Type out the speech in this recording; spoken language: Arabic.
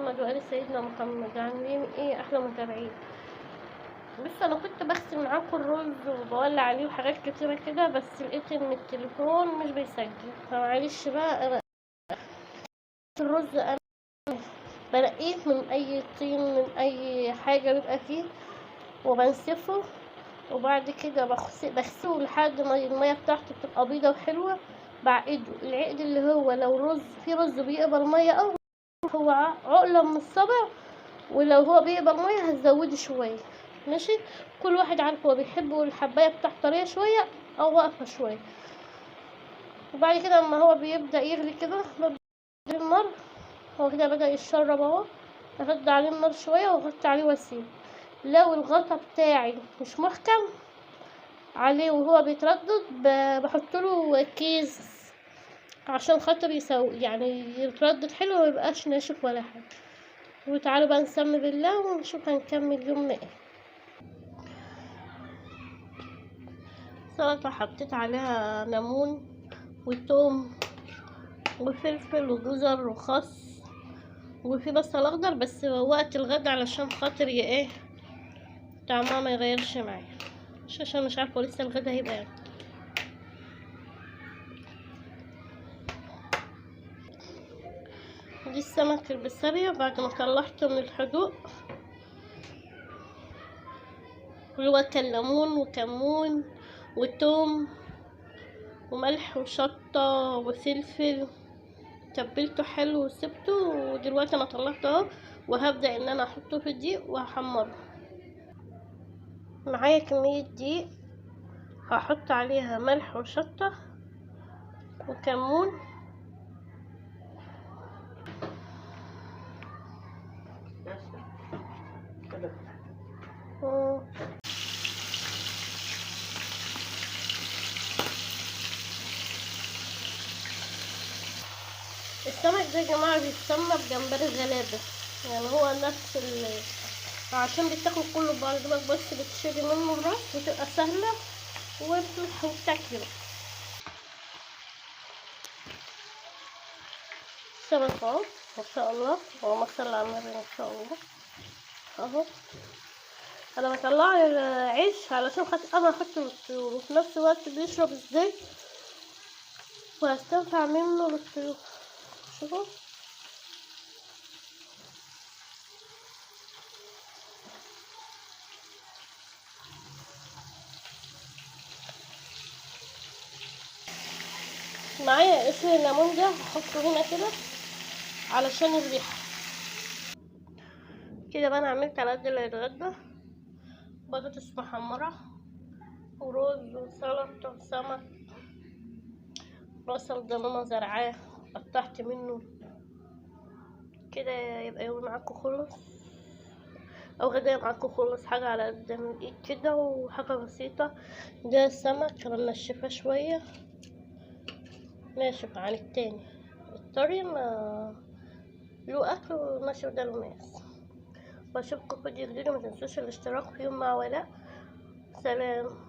محمد وآل سيدنا محمد. عاملين ايه احلى متابعين؟ بس انا كنت بغسل معاكم الرز وبولع عليه وحاجات كتيره كده، بس لقيت ان التليفون مش بيسجل، فمعلش بقى. انا الرز انا بنقيه من اي طين، من اي حاجه بيبقى فيه، وبنسفه، وبعد كده بغسله لحد ما الميه بتاعته تبقى بيضه وحلوه. بعقده العقد اللي هو لو رز في رز بيقبل ميه، او هو عقله من الصبع، ولو هو بيقبل ميه هتزودي شويه. ماشي، كل واحد عارف هو بيحبه الحبايه بتاعته طريه شويه او واقفه شويه. وبعد كده اما هو بيبدا يغلي كده ببدا النار. هو كده بدا يتشرب اهو، افضي عليه النار شويه واغطي عليه واسيبه. لو الغطا بتاعي مش محكم عليه وهو بيتردد بحط له كيس عشان خاطر يعني يتردد حلو وميبقاش ناشف ولا حاجه. وتعالوا بقى نسمي بالله ونشوف هنكمل يومنا ايه. سلطة حطيت عليها ليمون وتوم وفلفل وجزر وخس، وفي بصل اخضر بس وقت الغدا علشان خاطر ايه طعمها ما يغيرش معايا، عشان مش عارفه لسه الغدا هيبقى ايه. دي السمك البسارية بعد ما طلعته من الحدوق، هو كان ليمون وكمون وتوم وملح وشطة وفلفل، تبلته حلو وسبته. ودلوقتي انا طلعته اهو، وهبدأ ان انا احطه في الدقيق وهحمره. معايا كمية دقيق، هحط عليها ملح وشطة وكمون السمك ده يا جماعة بيتسمى بجمبري الغلابة، يعني هو نفس عشان بيتاكل كله ببعض، بس بتشيلي منه الراس وتبقى سهلة وبتاكلي. السمك اهو ما شاء الله، اللهم صل على النبي، ما شاء الله اهو. انا بطلع العيش علشان خاطر انا احطه للطيور، وفي نفس الوقت بيشرب الزيت وهستنفع منه للطيور. شوفوا معايا قشر الليمون ده هحطه هنا كده علشان الريحه. كده بقى انا عملت على قد اللي هيتغدى، بطاطس محمره ورز وسلطه وسمك، بصل ده ماما زرعاه قطعت منه كده. يبقى يوم معاكم خلص، او غدا معاكم خلص، حاجه على قد الايد كده وحاجه بسيطه. ده السمك انا منشفاه شويه، ناشف عن التاني، الطري ما له اكل والناشف ده له ناس. واشوفكم في فيديو جديد، ما تنسوش الاشتراك في يوم مع ولاء. سلام.